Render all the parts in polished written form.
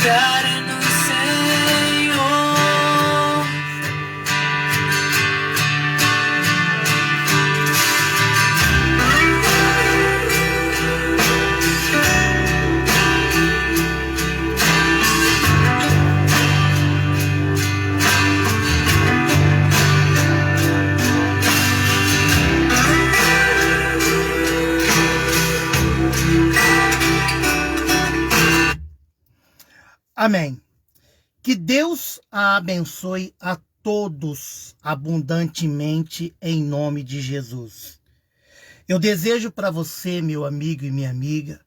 confiaré no Senhor. Amém. Que Deus a abençoe a todos abundantemente em nome de Jesus. Eu desejo para você, meu amigo e minha amiga,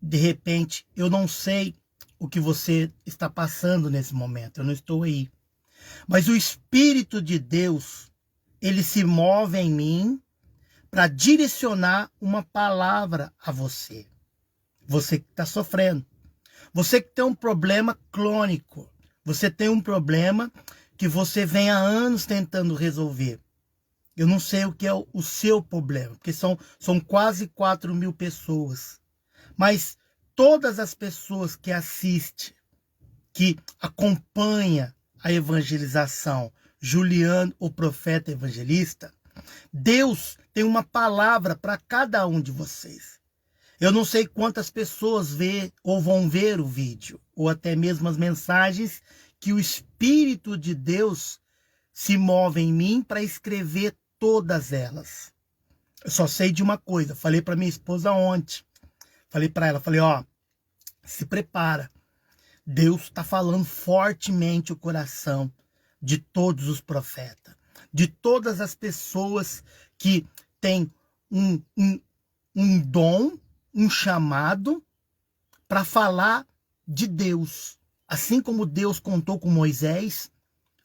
de repente, eu não sei o que você está passando nesse momento, eu não estou aí. Mas o Espírito de Deus, ele se move em mim para direcionar uma palavra a você. Você que está sofrendo. Você que tem um problema crônico, você tem um problema que você vem há anos tentando resolver. Eu não sei o que é o seu problema, porque são quase 4.000 pessoas. Mas todas as pessoas que assistem, que acompanham a evangelização, Juliano, o profeta evangelista, Deus tem uma palavra para cada um de vocês. Eu não sei quantas pessoas vê ou vão ver o vídeo, ou até mesmo as mensagens que o Espírito de Deus se move em mim para escrever todas elas. Eu só sei de uma coisa, falei para minha esposa ontem, falei para ela, ó, se prepara, Deus está falando fortemente o coração de todos os profetas, de todas as pessoas que têm um dom, um chamado para falar de Deus. Assim como Deus contou com Moisés,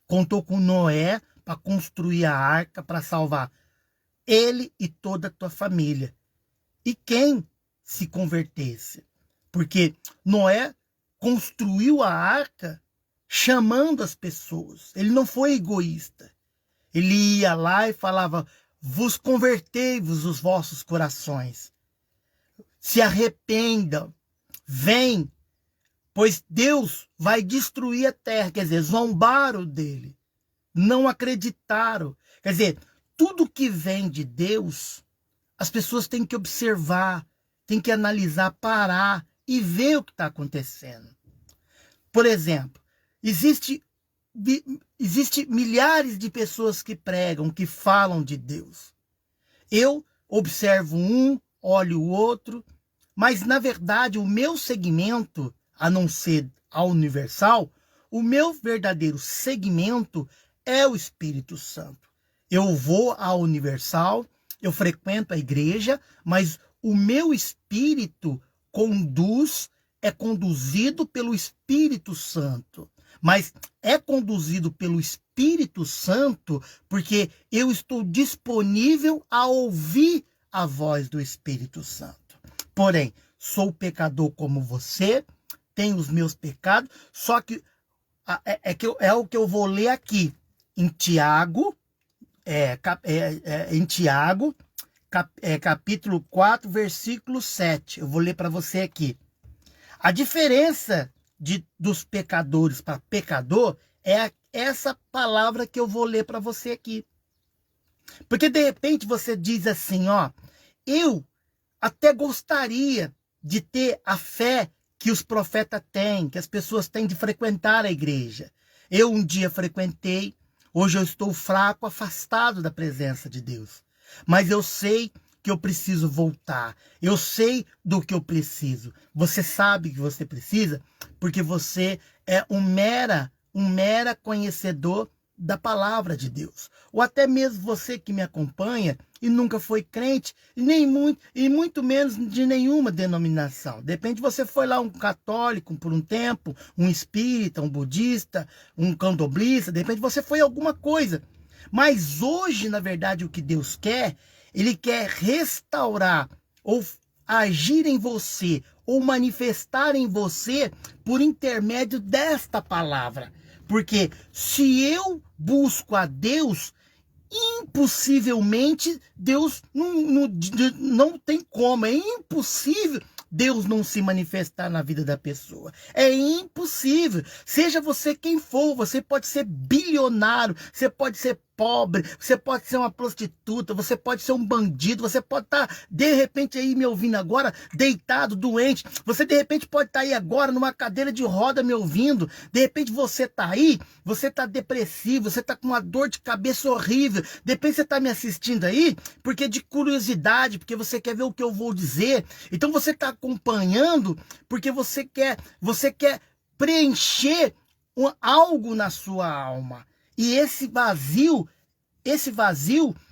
contou com Noé para construir a arca, para salvar ele e toda a tua família. E quem se convertesse? Porque Noé construiu a arca chamando as pessoas. Ele não foi egoísta. Ele ia lá e falava, vos convertei-vos os vossos corações. Se arrependam, vem, pois Deus vai destruir a terra. Quer dizer, zombaram dele, não acreditaram. Quer dizer, tudo que vem de Deus, as pessoas têm que observar, têm que analisar, parar e ver o que está acontecendo. Por exemplo, existe milhares de pessoas que pregam, que falam de Deus. Eu observo um, olho o outro, mas, na verdade, o meu segmento, a não ser a Universal, o meu verdadeiro segmento é o Espírito Santo. Eu vou à Universal, eu frequento a igreja, mas o meu espírito é conduzido pelo Espírito Santo. Mas é conduzido pelo Espírito Santo porque eu estou disponível a ouvir a voz do Espírito Santo. Porém, sou pecador como você, tenho os meus pecados, só que é o que eu vou ler aqui, em Tiago, capítulo 4, versículo 7. Eu vou ler para você aqui. A diferença dos pecadores para pecador é essa palavra que eu vou ler para você aqui. Porque de repente você diz assim, ó, eu até gostaria de ter a fé que os profetas têm, que as pessoas têm de frequentar a igreja. Eu um dia frequentei, hoje eu estou fraco, afastado da presença de Deus. Mas eu sei que eu preciso voltar. Eu sei do que eu preciso. Você sabe que você precisa porque você é um mera conhecedor da palavra de Deus. Ou até mesmo você que me acompanha e nunca foi crente, e muito menos de nenhuma denominação. De repente você foi lá um católico por um tempo, um espírita, um budista, um candomblista, de repente você foi alguma coisa. Mas hoje, na verdade, o que Deus quer, Ele quer restaurar ou agir em você, ou manifestar em você por intermédio desta palavra. Porque se eu busco a Deus, impossivelmente Deus não tem como, é impossível Deus não se manifestar na vida da pessoa. É impossível. Seja você quem for, você pode ser bilionário, você pode ser pobre, você pode ser uma prostituta, você pode ser um bandido, você pode estar, de repente, aí me ouvindo agora, deitado, doente. Você, de repente, pode estar aí agora numa cadeira de roda me ouvindo. De repente, você está aí, você está depressivo, você está com uma dor de cabeça horrível. De repente, você está me assistindo aí porque de curiosidade, porque você quer ver o que eu vou dizer. Então, você está acompanhando porque você quer preencher algo na sua alma. E esse vazio,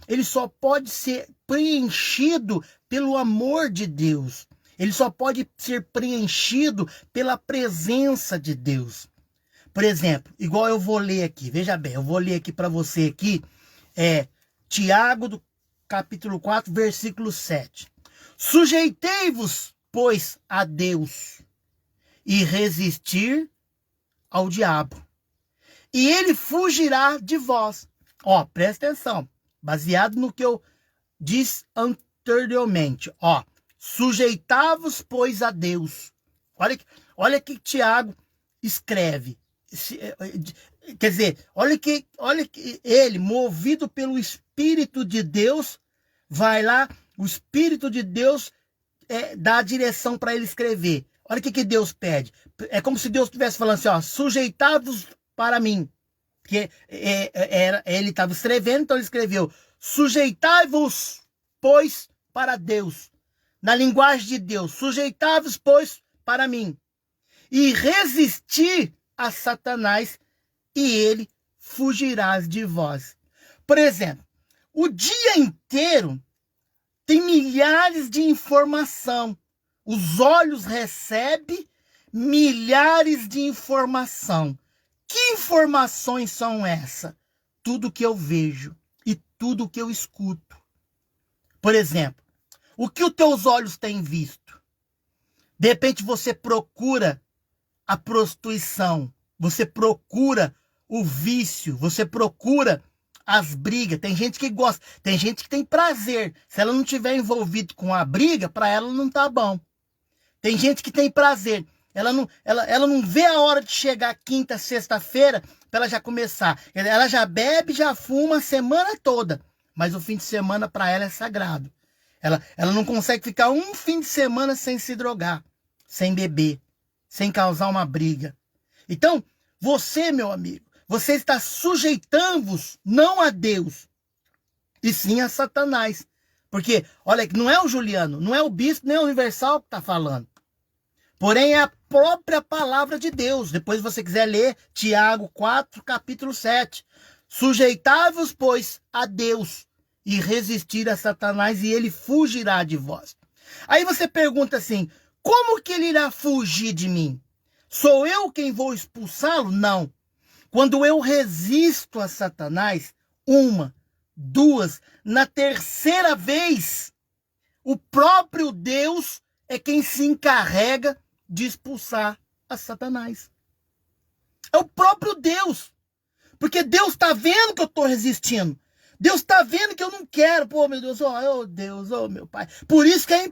ele só pode ser preenchido pelo amor de Deus. Ele só pode ser preenchido pela presença de Deus. Por exemplo, igual eu vou ler aqui, veja bem, eu vou ler aqui para você aqui, Tiago, do capítulo 4, versículo 7. Sujeitei-vos, pois, a Deus, e resistir ao diabo, e ele fugirá de vós. Ó, presta atenção. Baseado no que eu disse anteriormente. Ó, sujeitai-vos, pois, a Deus. Olha que Tiago escreve. Quer dizer, olha que ele, movido pelo Espírito de Deus, vai lá, o Espírito de Deus dá a direção para ele escrever. Olha o que Deus pede. É como se Deus estivesse falando assim, ó, sujeitai-vos para mim. Porque ele estava escrevendo, então ele escreveu: sujeitai-vos, pois, para Deus. Na linguagem de Deus, sujeitai-vos, pois, para mim. E resistir a Satanás, e ele fugirá de vós. Por exemplo, o dia inteiro tem milhares de informação. Os olhos recebem milhares de informação. Que informações são essas? Tudo que eu vejo e tudo que eu escuto. Por exemplo, o que os teus olhos têm visto? De repente você procura a prostituição, você procura o vício, você procura as brigas. Tem gente que gosta, tem gente que tem prazer. Se ela não estiver envolvida com a briga, para ela não tá bom. Tem gente que tem prazer. Ela não vê a hora de chegar quinta, sexta-feira para ela já começar. Ela já bebe, já fuma a semana toda. Mas o fim de semana para ela é sagrado. Ela não consegue ficar um fim de semana sem se drogar, sem beber, sem causar uma briga. Então, você, meu amigo, você está sujeitando-vos não a Deus, e sim a Satanás. Porque, olha, não é o Juliano, não é o bispo, nem o Universal que está falando. Porém, é a própria palavra de Deus. Depois, se você quiser ler Tiago 4, capítulo 7. Sujeitai-vos, pois, a Deus, e resistir a Satanás, e ele fugirá de vós. Aí você pergunta assim, como que ele irá fugir de mim? Sou eu quem vou expulsá-lo? Não. Quando eu resisto a Satanás, 1, 2, na terceira vez, o próprio Deus é quem se encarrega de expulsar a Satanás. É o próprio Deus. Porque Deus está vendo que eu estou resistindo. Deus está vendo que eu não quero. Pô, meu Deus, oh Deus, oh meu Pai. Por isso que a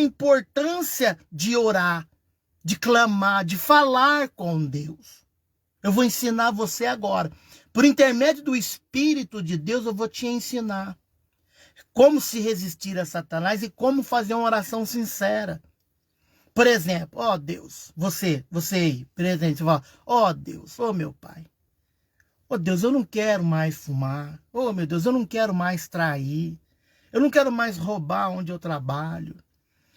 importância de orar, de clamar, de falar com Deus. Eu vou ensinar você agora. Por intermédio do Espírito de Deus, eu vou te ensinar como se resistir a Satanás e como fazer uma oração sincera. Por exemplo, ó Deus, você aí, presente, você fala, ó Deus, ó meu Pai. Ó Deus, eu não quero mais fumar. Ó meu Deus, eu não quero mais trair. Eu não quero mais roubar onde eu trabalho.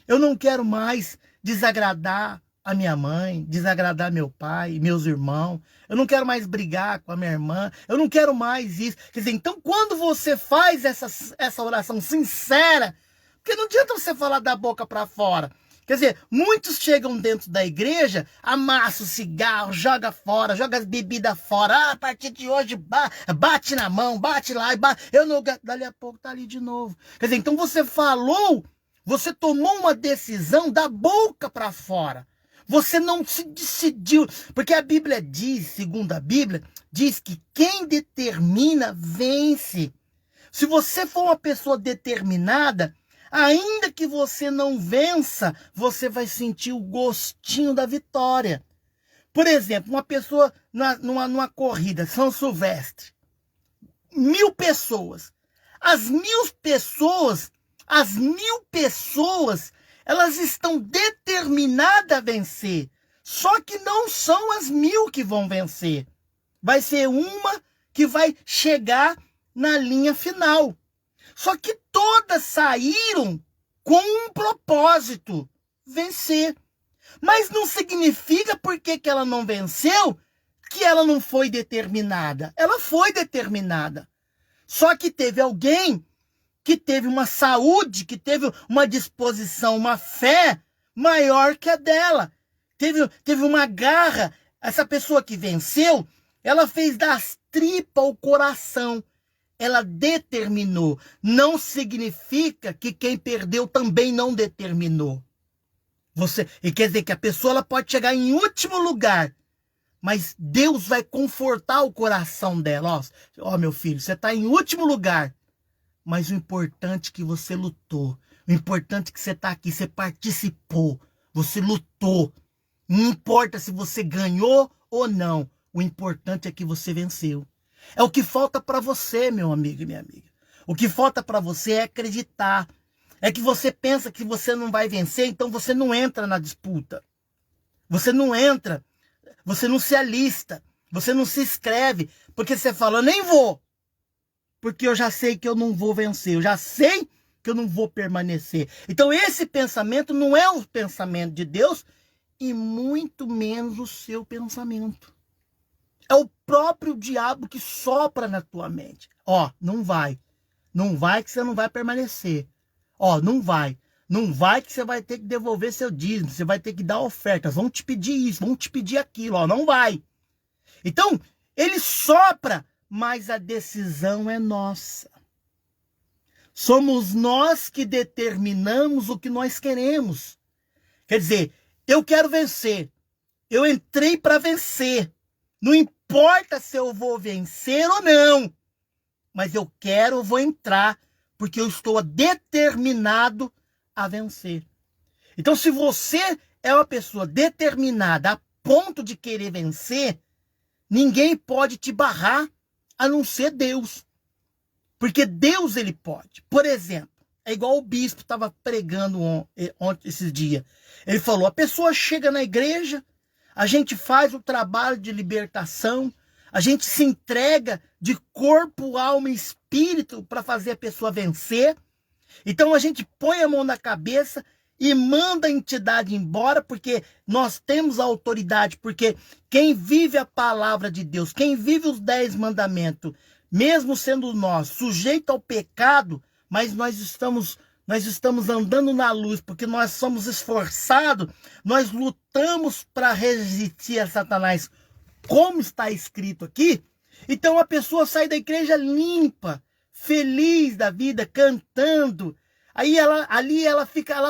Eu não quero mais desagradar a minha mãe, desagradar meu pai, meus irmãos. Eu não quero mais brigar com a minha irmã. Eu não quero mais isso. Quer dizer, então quando você faz essa oração sincera, porque não adianta você falar da boca para fora. Quer dizer, muitos chegam dentro da igreja, amassam o cigarro, joga fora, joga as bebidas fora. Ah, a partir de hoje, bate na mão, bate lá, eu não, dali a pouco tá ali de novo. Quer dizer, então você falou, você tomou uma decisão da boca para fora. Você não se decidiu, porque a Bíblia diz, segundo a Bíblia, diz que quem determina vence. Se você for uma pessoa determinada, ainda que você não vença, você vai sentir o gostinho da vitória. Por exemplo, uma pessoa numa corrida, São Silvestre, 1000 pessoas. As 1000 pessoas, elas estão determinadas a vencer. Só que não são as 1000 que vão vencer. Vai ser uma que vai chegar na linha final. Só que todas saíram com um propósito: vencer. Mas não significa porque que ela não venceu que ela não foi determinada. Ela foi determinada. Só que teve alguém que teve uma saúde, que teve uma disposição, uma fé maior que a dela. Teve uma garra. Essa pessoa que venceu, ela fez das tripas o coração. Ela determinou. Não significa que quem perdeu também não determinou. E quer dizer que a pessoa ela pode chegar em último lugar, mas Deus vai confortar o coração dela. Ó, meu filho, você está em último lugar, mas o importante é que você lutou. O importante é que você está aqui, você participou, você lutou. Não importa se você ganhou ou não. O importante é que você venceu. É o que falta para você, meu amigo e minha amiga. O que falta para você é acreditar. É que você pensa que você não vai vencer, então você não entra na disputa. Você não entra, você não se alista, você não se inscreve, porque você fala: nem vou, porque eu já sei que eu não vou vencer, eu já sei que eu não vou permanecer. Então esse pensamento não é o pensamento de Deus e muito menos o seu pensamento. É o próprio diabo que sopra na tua mente. Ó, não vai que você não vai permanecer. Ó, não vai que você vai ter que devolver seu dízimo, você vai ter que dar ofertas, vão te pedir isso, vão te pedir aquilo, ó, não vai. Então, ele sopra, mas a decisão é nossa. Somos nós que determinamos o que nós queremos. Quer dizer, eu quero vencer, eu entrei para vencer, não importa se eu vou vencer ou não, mas eu vou entrar, porque eu estou determinado a vencer. Então, se você é uma pessoa determinada a ponto de querer vencer, ninguém pode te barrar, a não ser Deus. Porque Deus, ele pode. Por exemplo, é igual o bispo estava pregando ontem, esses dias. Ele falou: a pessoa chega na igreja, a gente faz o trabalho de libertação, a gente se entrega de corpo, alma e espírito para fazer a pessoa vencer. Então a gente põe a mão na cabeça e manda a entidade embora, porque nós temos a autoridade, porque quem vive a palavra de Deus, quem vive os 10 mandamentos, mesmo sendo nós sujeito ao pecado, mas nós estamos andando na luz, porque nós somos esforçados, nós lutamos para resistir a Satanás, como está escrito aqui. Então a pessoa sai da igreja limpa, feliz da vida, cantando. Aí ela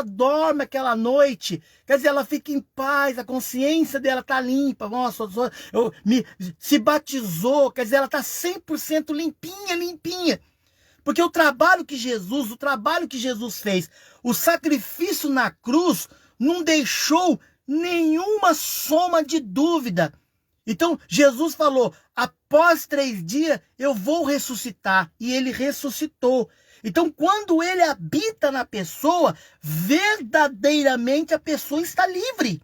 dorme aquela noite, quer dizer, ela fica em paz, a consciência dela está limpa. Nossa, se batizou, quer dizer, ela está 100% limpinha. Porque o trabalho que Jesus fez, o sacrifício na cruz, não deixou nenhuma soma de dúvida. Então, Jesus falou: após 3 dias eu vou ressuscitar. E ele ressuscitou. Então, quando ele habita na pessoa, verdadeiramente a pessoa está livre.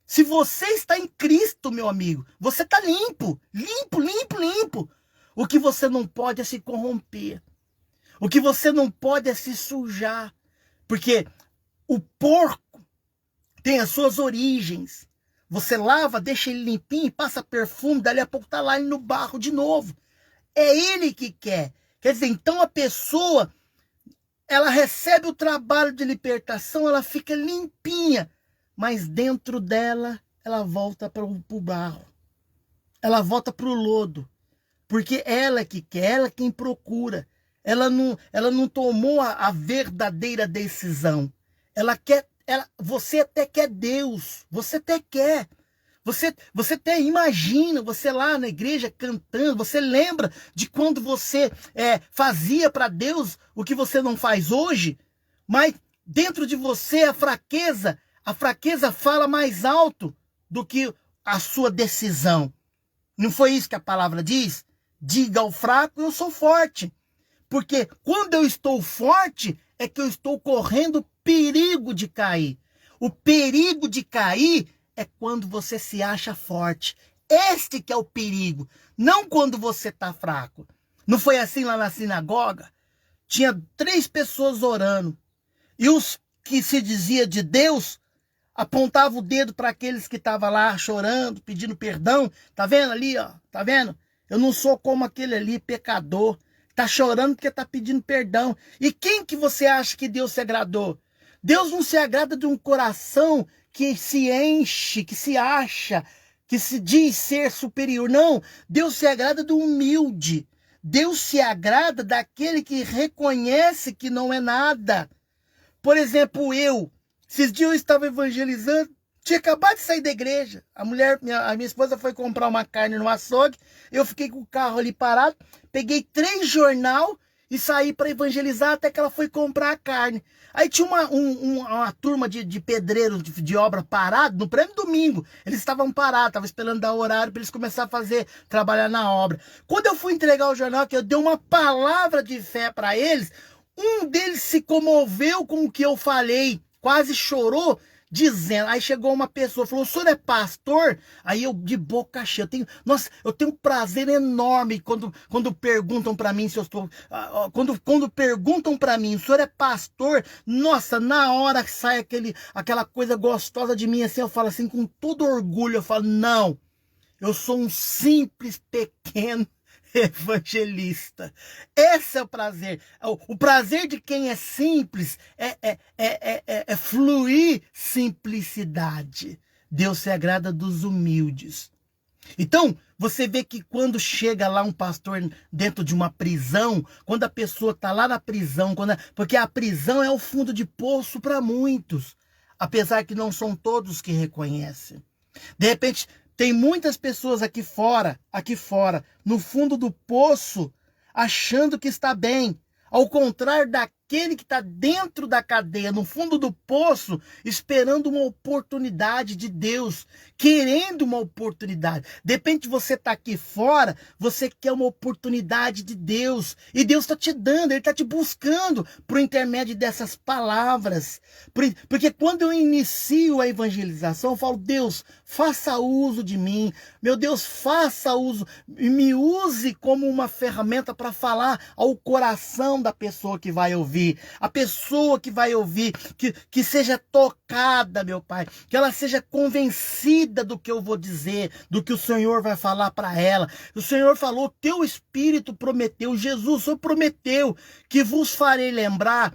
Se você está em Cristo, meu amigo, você está limpo. Limpo. O que você não pode é se corromper. O que você não pode é se sujar. Porque o porco tem as suas origens. Você lava, deixa ele limpinho, passa perfume, dali a pouco está lá no barro de novo. É ele que quer. Quer dizer, então a pessoa, ela recebe o trabalho de libertação, ela fica limpinha, mas dentro dela, ela volta para o barro. Ela volta para o lodo. Porque ela que quer, ela quem procura. Ela não tomou a verdadeira decisão. Ela quer. Você até quer Deus, você até quer, você até imagina, você lá na igreja cantando, você lembra de quando você fazia para Deus o que você não faz hoje, mas dentro de você a fraqueza fala mais alto do que a sua decisão. Não foi isso que a palavra diz? Diga ao fraco, eu sou forte. Porque quando eu estou forte, é que eu estou correndo perigo de cair. O perigo de cair é quando você se acha forte. Este que é o perigo, não quando você está fraco. Não foi assim lá na sinagoga? Tinha 3 pessoas orando. E os que se dizia de Deus apontavam o dedo para aqueles que estavam lá chorando, pedindo perdão. Tá vendo ali, ó? Tá vendo? Eu não sou como aquele ali, pecador. Tá chorando porque tá pedindo perdão. E quem que você acha que Deus se agradou? Deus não se agrada de um coração que se enche, que se acha, que se diz ser superior. Não, Deus se agrada do humilde. Deus se agrada daquele que reconhece que não é nada. Por exemplo, esses dias eu estava evangelizando, tinha acabado de sair da igreja. A minha esposa foi comprar uma carne no açougue, eu fiquei com o carro ali parado, peguei 3 jornal e saí para evangelizar até que ela foi comprar a carne. Aí tinha uma turma de pedreiros de obra parado no próprio domingo. Eles estavam parados, estavam esperando dar horário para eles começar a trabalhar na obra. Quando eu fui entregar o jornal, que eu dei uma palavra de fé para eles, um deles se comoveu com o que eu falei, quase chorou, dizendo. Aí chegou uma pessoa, falou: o senhor é pastor? Aí eu, de boca cheia, eu tenho um prazer enorme quando perguntam para mim se eu estou, quando perguntam para mim, o senhor é pastor? Nossa, na hora que sai aquela coisa gostosa de mim, assim, eu falo assim, com todo orgulho, eu falo: não, eu sou um simples, pequeno evangelista. Esse é o prazer. O prazer de quem é simples é fluir simplicidade. Deus se agrada dos humildes. Então, você vê que quando chega lá um pastor dentro de uma prisão, quando a pessoa está lá na prisão, porque a prisão é o fundo de poço para muitos, apesar que não são todos que reconhecem. De repente, tem muitas pessoas aqui fora, no fundo do poço, achando que está bem. Ao contrário daquele que está dentro da cadeia, no fundo do poço, esperando uma oportunidade de Deus, querendo uma oportunidade. De repente você está aqui fora, você quer uma oportunidade de Deus. E Deus está te dando, Ele está te buscando por intermédio dessas palavras. Porque quando eu inicio a evangelização, eu falo: Deus, faça uso de mim. Meu Deus, faça uso e me use como uma ferramenta para falar ao coração da pessoa que vai ouvir. A pessoa que vai ouvir, que seja tocada, meu Pai, que ela seja convencida do que eu vou dizer, do que o Senhor vai falar para ela. O Senhor falou, teu Espírito prometeu, Jesus, o Senhor prometeu que vos farei lembrar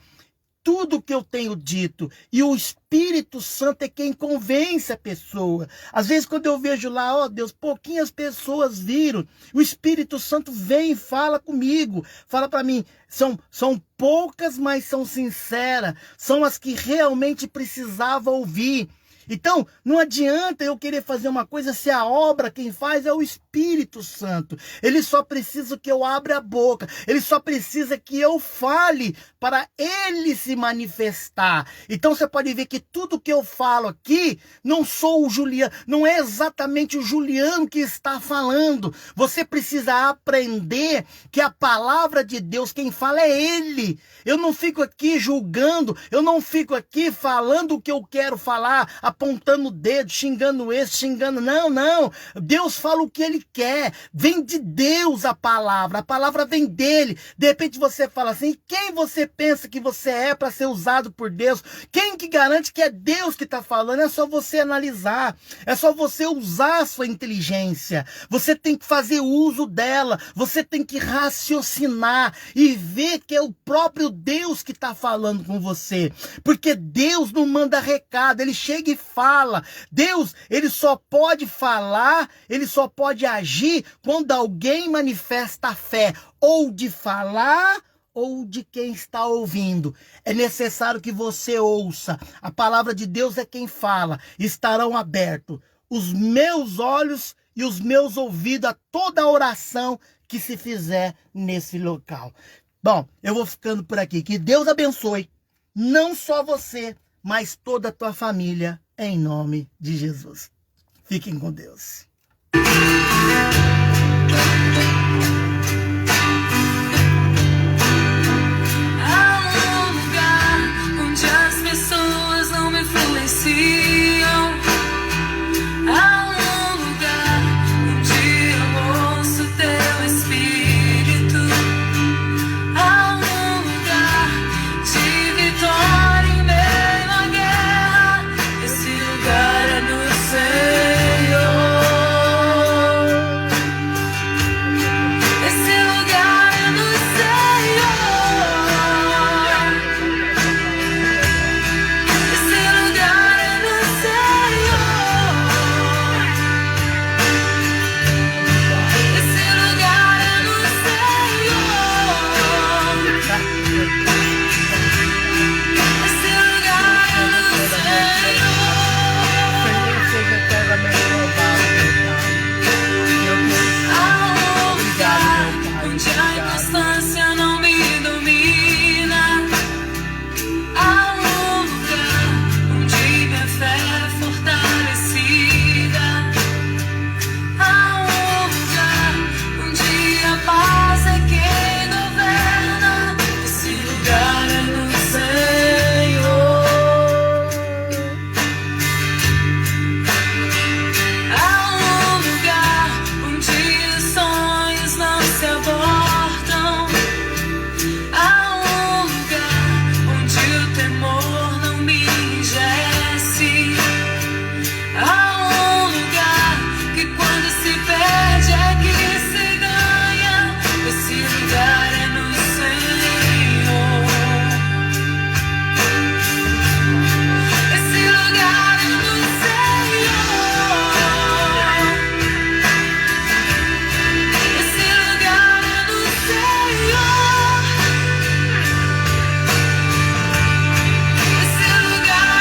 tudo que eu tenho dito. E o Espírito Santo é quem convence a pessoa. Às vezes quando eu vejo lá, ó Deus, pouquinhas pessoas viram. O Espírito Santo vem e fala comigo. Fala para mim, são poucas, mas são sinceras. São as que realmente precisava ouvir. Então, não adianta eu querer fazer uma coisa se a obra quem faz é o Espírito Santo. Ele só precisa que eu abra a boca. Ele só precisa que eu fale para ele se manifestar. Então você pode ver que tudo que eu falo aqui, não sou o Juliano, não é exatamente o Juliano que está falando. Você precisa aprender que a palavra de Deus, quem fala é ele. Eu não fico aqui julgando, eu não fico aqui falando o que eu quero falar, apontando o dedo, xingando esse, xingando... Não. Deus fala o que Ele quer. Vem de Deus a palavra vem dEle. De repente você fala assim, quem você pensa que você é para ser usado por Deus? Quem que garante que é Deus que está falando? É só você analisar. É só você usar a sua inteligência. Você tem que fazer uso dela. Você tem que raciocinar e ver que é o próprio Deus que está falando com você. Porque Deus não manda recado. Ele chega e fala. Deus, ele só pode falar, ele só pode agir quando alguém manifesta a fé, ou de falar, ou de quem está ouvindo. É necessário que você ouça. A palavra de Deus é quem fala. Estarão abertos os meus olhos e os meus ouvidos a toda a oração que se fizer nesse local. Bom, eu vou ficando por aqui. Que Deus abençoe. não só você, mas toda a tua família, em nome de Jesus. Fiquem com Deus.